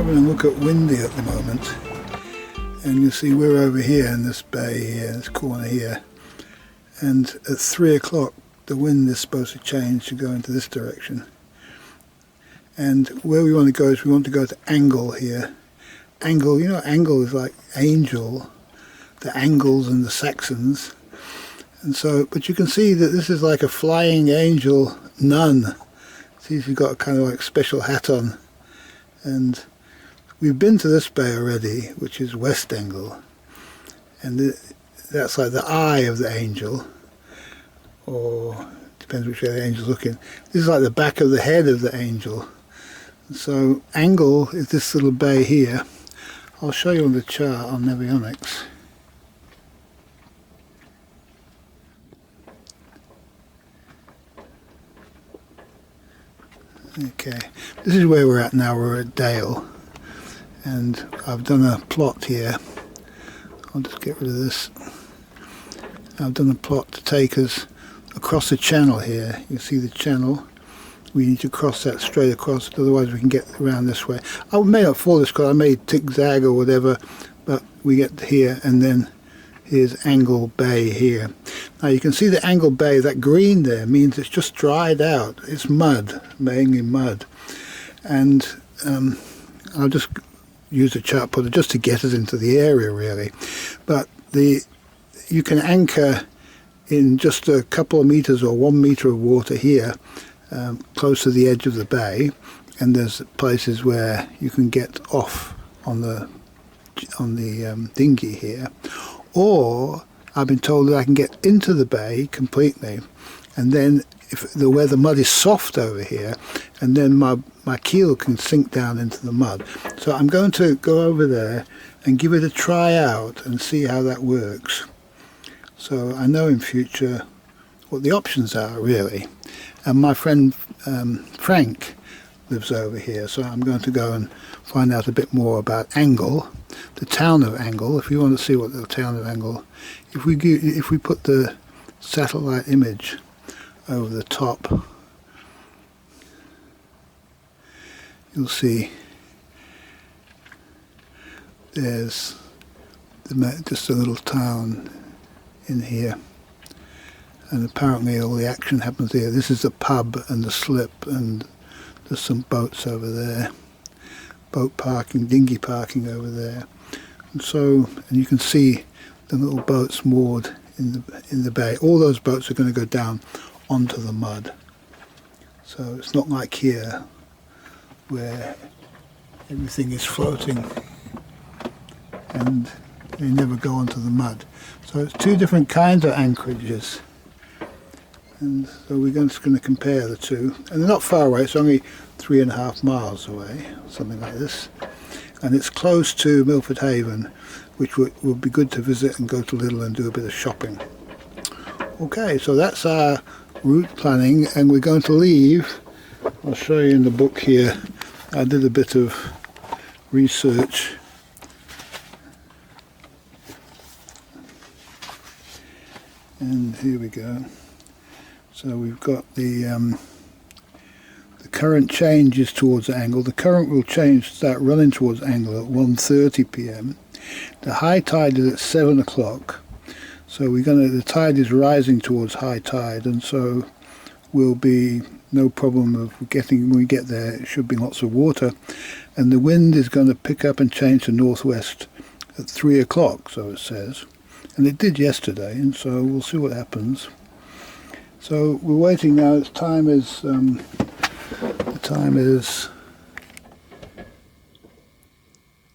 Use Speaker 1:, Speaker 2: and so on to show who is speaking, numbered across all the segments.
Speaker 1: having a look at Windy at the moment, and you see we're over here in this bay here, this corner here, and at 3 o'clock the wind is supposed to change to go into this direction, and where we want to go is we want to go to Angle here. Angle, you know, Angle is like angel, the Angles and the Saxons, and so, but you can see that this is like a flying angel nun. See, she's got a kind of like special hat on. And we've been to this bay already, which is West Angle, and that's like the eye of the angel, or depends which way the angel's looking. This is like the back of the head of the angel. So Angle is this little bay here. I'll show you on the chart on Navionics. Okay, this is where we're at now. We're at Dale, and I've done a plot here. I'll just get rid of this. I've done a plot to take us across the channel here. You see the channel. We need to cross that straight across, otherwise we can get around this way. I may not follow this because I may zigzag or whatever, but we get here, and then here's Angle Bay here. Now you can see the Angle Bay, that green there means it's just dried out. It's mud, mainly mud. And I'll just use a chart putter just to get us into the area really. But you can anchor in just a couple of meters or 1 meter of water here, close to the edge of the bay, and there's places where you can get off on the dinghy here. Or I've been told that I can get into the bay completely, and then if where the mud is soft over here, and then my keel can sink down into the mud. So I'm going to go over there and give it a try out and see how that works. So I know in future what the options are really. And my friend Frank lives over here, so I'm going to go and find out a bit more about Angle, the town of Angle. If you want to see what the town of Angle, if we put the satellite image over the top, you'll see there's just a little town in here, and apparently all the action happens here. This is the pub and the slip, and there's some boats over there, boat parking, dinghy parking over there, and you can see the little boats moored in the bay. All those boats are going to go down onto the mud, so it's not like here where everything is floating and they never go onto the mud. So it's two different kinds of anchorages, and so we're just going to compare the two, and they're not far away. It's only 3.5 miles away, something like this, and it's close to Milford Haven, which would be good to visit and go to Lidl and do a bit of shopping. Okay, so that's our route planning, and we're going to leave. I'll show you in the book here. I did a bit of research. And here we go. So we've got the current changes towards Angle. The current will start running towards Angle at 1:30 p.m. The high tide is at 7 o'clock. So the tide is rising towards high tide, and so will be no problem of when we get there. It should be lots of water, and the wind is going to pick up and change to northwest at 3 o'clock, so it says, and it did yesterday, and so we'll see what happens. So we're waiting now. The time is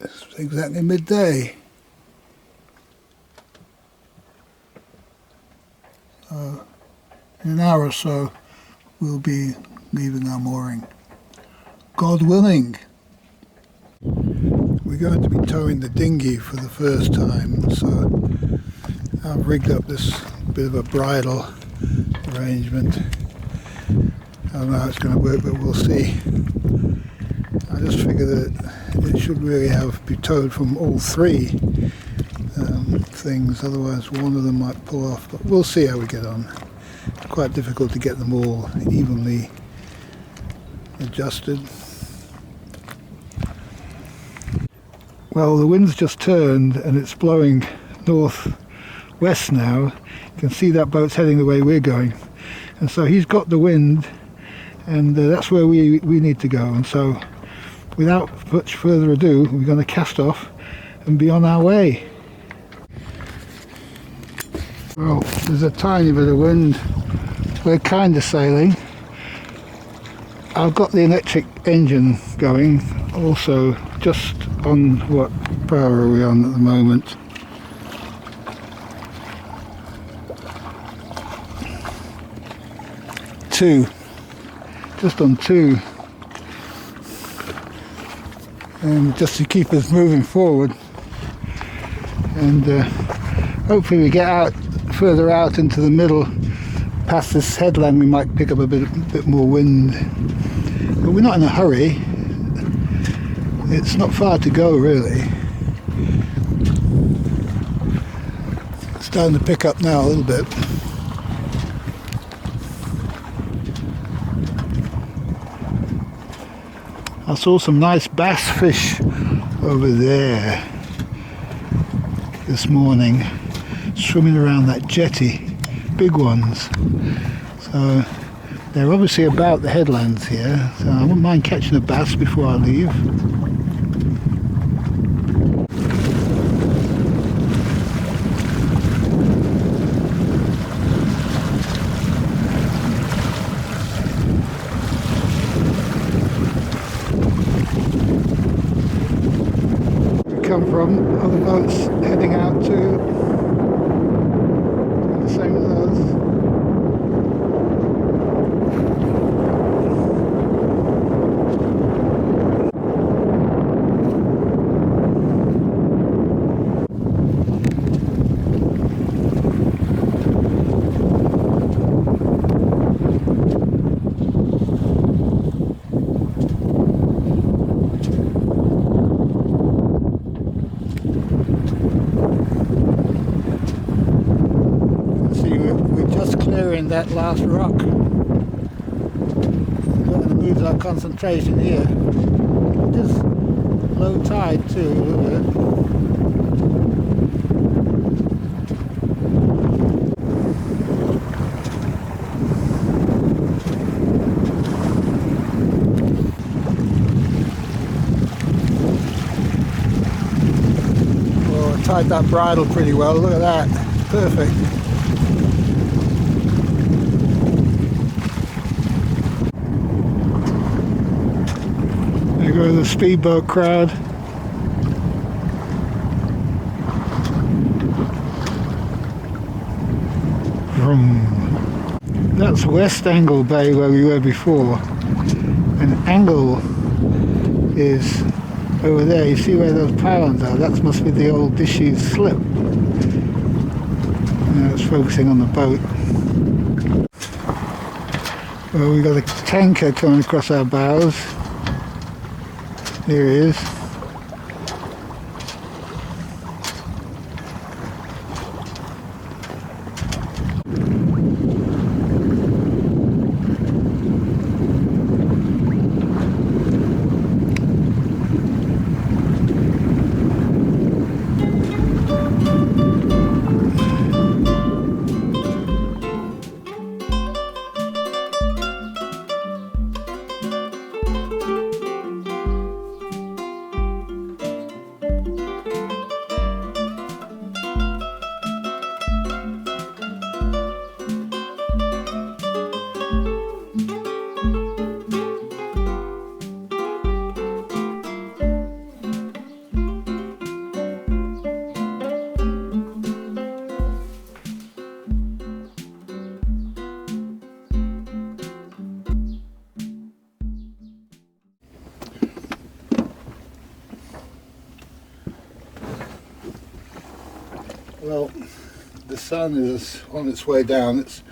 Speaker 1: it's exactly midday. So in an hour or so we'll be leaving our mooring, God willing. We're going to be towing the dinghy for the first time, so I've rigged up this bit of a bridle arrangement. I don't know how it's going to work, but we'll see. I just figure that it should really be towed from all three things, otherwise one of them might pull off, but we'll see how we get on. It's quite difficult to get them all evenly adjusted. Well, the wind's just turned and it's blowing northwest now. You can see that boat's heading the way we're going, and so he's got the wind, and that's where we need to go. And so without much further ado, we're going to cast off and be on our way. Well, there's a tiny bit of wind. We're kind of sailing. I've got the electric engine going also, just on, what power are we on at the moment? Two. Just on 2. And just to keep us moving forward. And hopefully we get out further out into the middle, past this headland, we might pick up a bit more wind. But we're not in a hurry. It's not far to go, really. It's starting to pick up now a little bit. I saw some nice bass fish over there this morning, swimming around that jetty, big ones. So they're obviously about the headlands here, so I wouldn't mind catching a bass before I leave. Come from other boats heading out to the same as us. Clearing that last rock. We're going to lose our concentration here. It is low tide too, a little bit. Oh, I tied that bridle pretty well, look at that. Perfect. There goes the speedboat crowd. Vroom. That's West Angle Bay where we were before. And Angle is over there. You see where those pylons are? That must be the old disused slip. Now it's focusing on the boat. Well, we've got a tanker coming across our bows. There he is. Well, the sun is on its way down. It's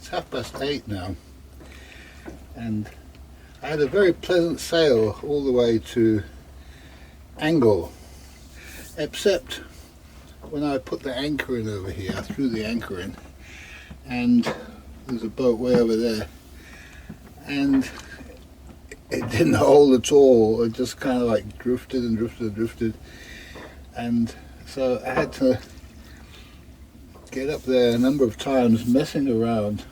Speaker 1: 8:30 now, and I had a very pleasant sail all the way to Angle, except when I put the anchor in over here. I threw the anchor in, and there's a boat way over there, and it didn't hold at all. It just kind of like drifted and drifted and drifted. And so I had to get up there a number of times messing around,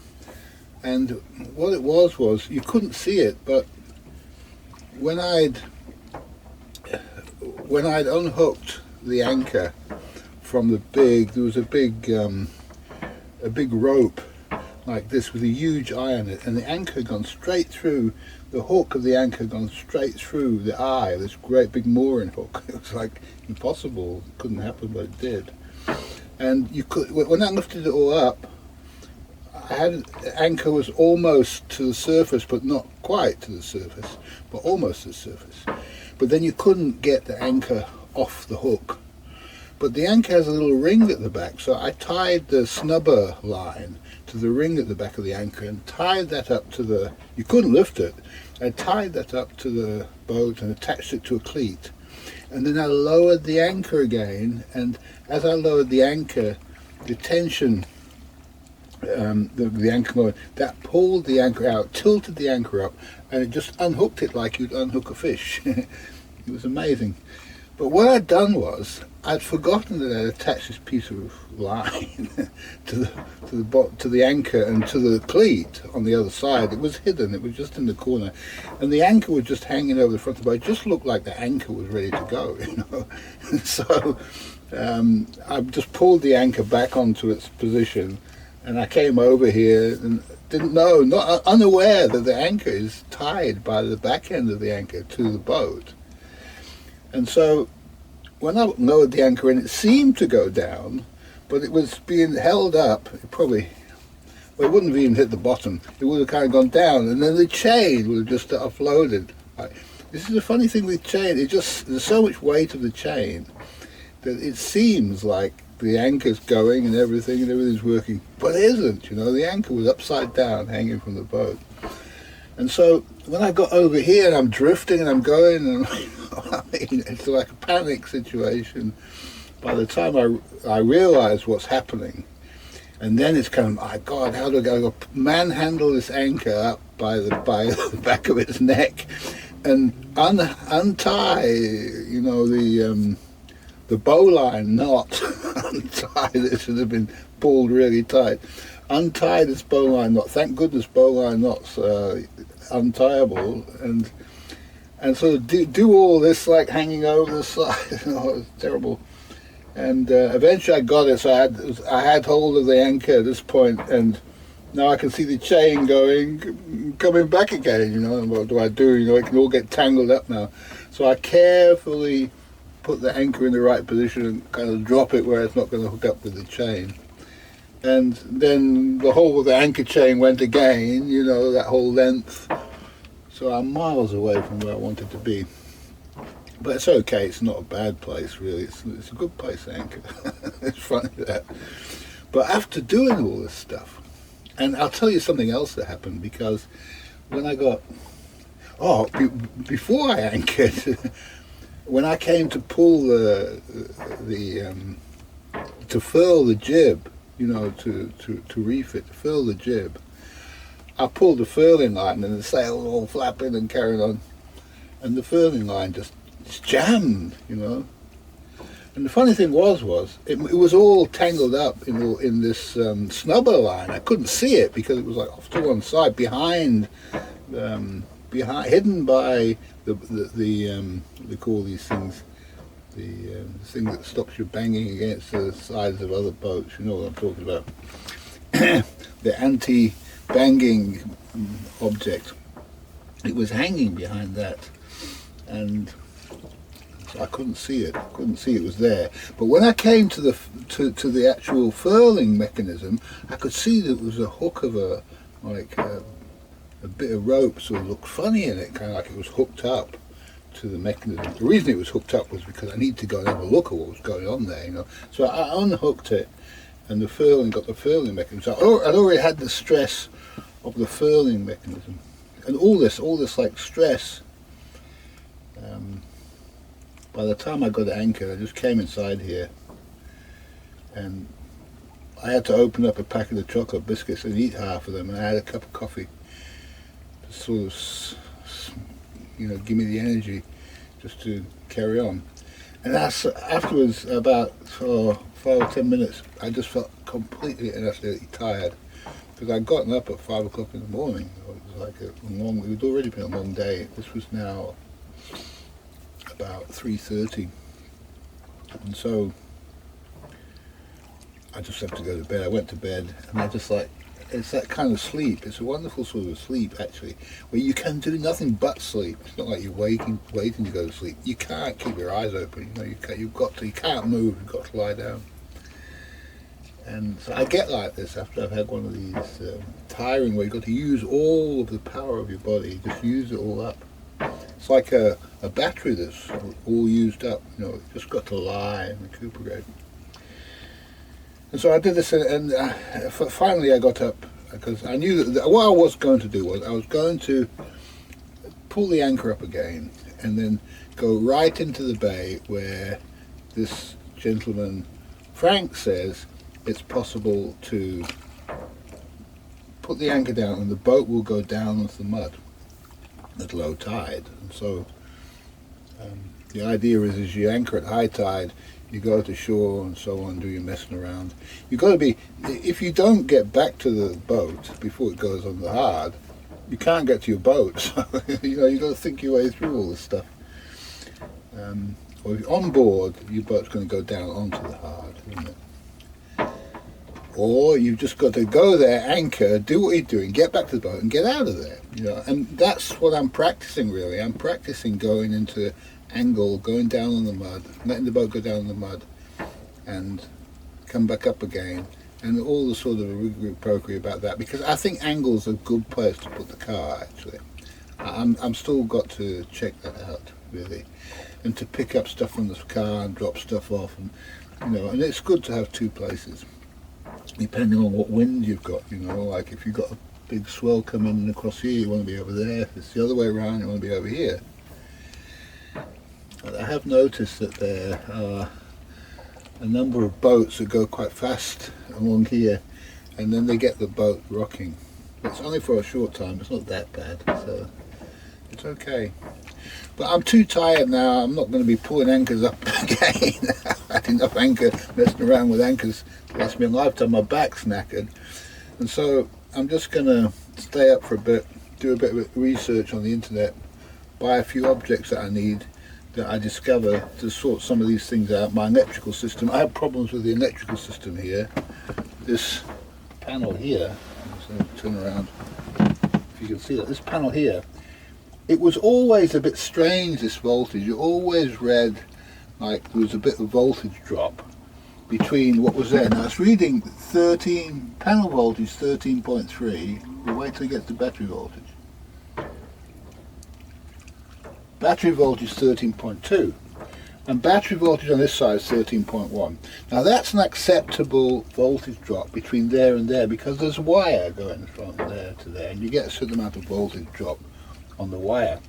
Speaker 1: and what it was you couldn't see it, but when I'd unhooked the anchor from there was a big rope like this with a huge eye on it, and the anchor had gone straight through, the hook of the anchor had gone straight through the eye of this great big mooring hook. It was like impossible, it couldn't happen, but it did. And you could, when I lifted it all up, the anchor was almost to the surface, but not quite to the surface, but almost to the surface. But then you couldn't get the anchor off the hook. But the anchor has a little ring at the back, so I tied the snubber line to the ring at the back of the anchor and tied that up to you couldn't lift it. I tied that up to the boat and attached it to a cleat. And then I lowered the anchor again, and as I lowered the anchor, the tension, the anchor motor, that pulled the anchor out, tilted the anchor up, and it just unhooked it like you'd unhook a fish. It was amazing. But what I'd done was, I'd forgotten that I'd attached this piece of line to the anchor and to the cleat on the other side. It was hidden, it was just in the corner. And the anchor was just hanging over the front of the boat. It just looked like the anchor was ready to go, you know. So I just pulled the anchor back onto its position, and I came over here and unaware that the anchor is tied by the back end of the anchor to the boat. And so when I lowered the anchor in, it seemed to go down, but it was being held up. It wouldn't have even hit the bottom. It would have kind of gone down, and then the chain would have just offloaded. This is the funny thing with chain. There's so much weight of the chain that it seems like the anchor's going and everything's working, but it isn't. You know, the anchor was upside down, hanging from the boat. And so when I got over here and I'm drifting and I'm going, and I mean, it's like a panic situation. By the time I realize what's happening, and then it's kind of, my God, how do I go manhandle this anchor up by the back of its neck and untie, you know, the bowline knot, untie it should have been pulled really tight. Untie this bowline knot. Thank goodness bowline knots are untiable, and sort of do all this like hanging over the side. You know, it was terrible. And eventually I got it, so I had hold of the anchor at this point, and now I can see the chain coming back again. You know, and what do I do? You know, it can all get tangled up now. So I carefully put the anchor in the right position and kind of drop it where it's not going to hook up with the chain. And then the whole of the anchor chain went again, you know, that whole length. So I'm miles away from where I wanted to be. But it's okay, it's not a bad place really, it's a good place to anchor. It's funny that. But after doing all this stuff, and I'll tell you something else that happened, because when I got, before I anchored, when I came to pull to furl the jib, you know, to reef it, to furl the jib, I pulled the furling line and the sail was all flapping and carrying on, and the furling line just jammed, you know. And the funny thing was it was all tangled up in this snubber line. I couldn't see it because it was like off to one side, hidden by they call these things the thing that stops you banging against the sides of other boats. You know what I'm talking about? The anti-banging object. It was hanging behind that, and so I couldn't see it. It was there. But when I came to the actual furling mechanism, I could see that it was a hook of a bit of rope sort of looked funny in it, kind of like it was hooked up to the mechanism. The reason it was hooked up was because I needed to go and have a look at what was going on there, you know. So I unhooked it, and got the furling mechanism. So I'd already had the stress of the furling mechanism, and all this like stress. By the time I got anchored, I just came inside here, and I had to open up a packet of chocolate biscuits and eat half of them, and I had a cup of coffee to sort of, you know, give me the energy just to carry on. And afterwards, about for 5 or 10 minutes, I just felt completely and absolutely tired because I'd gotten up at 5 o'clock in the morning. It was like it had already been a long day. This was now about 3:30, and so I just have to go to bed. I went to bed, and I just like, it's that kind of sleep. It's a wonderful sort of sleep, actually, where you can do nothing but sleep. It's not like you're waiting to go to sleep. You can't keep your eyes open. You know, you can't move. You've got to lie down. And so I get like this after I've had one of these tiring, where you've got to use all of the power of your body. Just use it all up. It's like a battery that's all used up. You know, you've just got to lie and recuperate. And so I did this, and finally I got up because I knew that what I was going to do was I was going to pull the anchor up again and then go right into the bay where this gentleman, Frank, says it's possible to put the anchor down and the boat will go down into the mud at low tide. And so the idea is you anchor at high tide, you go to shore and so on, do your messing around. You've got to be, if you don't get back to the boat before it goes on the hard, you can't get to your boat. So, you know, you've got to think your way through all this stuff. Or if you're on board, your boat's going to go down onto the hard, isn't it? Or you've just got to go there, anchor, do what you're doing, get back to the boat and get out of there. You know, and that's what I'm practicing really. I'm practicing going into angle, going down on the mud, letting the boat go down in the mud and come back up again, and all the sort of rigmarole about that, because I think angle's a good place to put the car actually. I'm still got to check that out really, and to pick up stuff from the car and drop stuff off, and you know, and it's good to have two places depending on what wind you've got. You know, like if you've got a big swell coming across here, you want to be over there. If it's the other way around, you want to be over here. But I have noticed that there are a number of boats that go quite fast along here, and then they get the boat rocking. But it's only for a short time, it's not that bad, so it's okay. But I'm too tired now, I'm not going to be pulling anchors up again. I had enough anchor, messing around with anchors to last me a lifetime. My back's knackered. And so I'm just going to stay up for a bit, do a bit of research on the internet, buy a few objects that I need, that I discover, to sort some of these things out. My electrical system, I have problems with the electrical system here. This panel here, I'm just going to turn around, if you can see that, this panel here, it was always a bit strange, this voltage. You always read like there was a bit of voltage drop between what was there. Now it's reading 13, panel voltage 13.3, we'll wait till it gets to battery voltage. Battery voltage 13.2, and battery voltage on this side is 13.1. Now that's an acceptable voltage drop between there and there, because there's wire going from there to there, and you get a certain amount of voltage drop on the wire.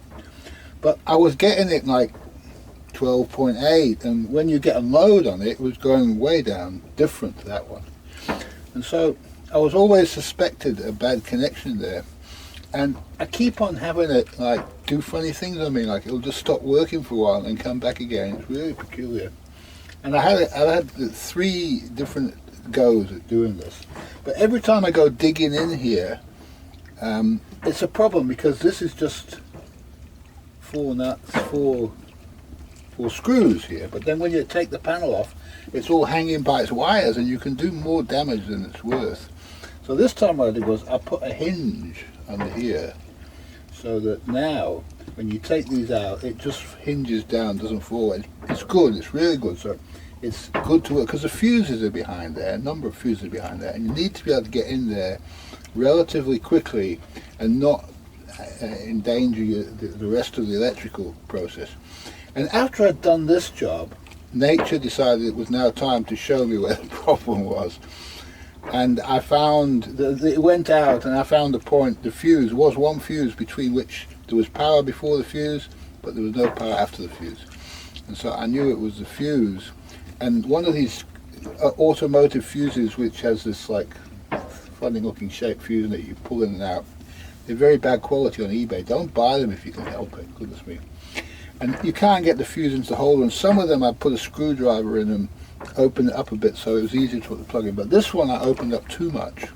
Speaker 1: But I was getting it like 12.8, and when you get a load on it, it was going way down, different to that one. And so I was always suspected a bad connection there. And I keep on having it like do funny things on me, like it'll just stop working for a while and come back again. It's really peculiar. And I've had 3 different goes at doing this. But every time I go digging in here, it's a problem, because this is just 4 nuts, 4 screws here. But then when you take the panel off, it's all hanging by its wires, and you can do more damage than it's worth. So this time what I did was I put a hinge under here, so that now when you take these out, it just hinges down, doesn't fall. It's good, it's really good. So it's good to work, because the fuses are behind there, a number of fuses are behind there, and you need to be able to get in there relatively quickly and not endanger the rest of the electrical process. And after I'd done this job, nature decided it was now time to show me where the problem was. And I found it went out, and I found the point. The fuse was one fuse between which there was power before the fuse, but there was no power after the fuse. And so I knew it was the fuse. And one of these automotive fuses, which has this like funny looking shaped fuse that you pull in and out, they're very bad quality on eBay. Don't buy them if you can help it, goodness me. And you can't get the fusings to hold, and some of them I put a screwdriver in and opened it up a bit so it was easier to put the plug in. But this one I opened up too much.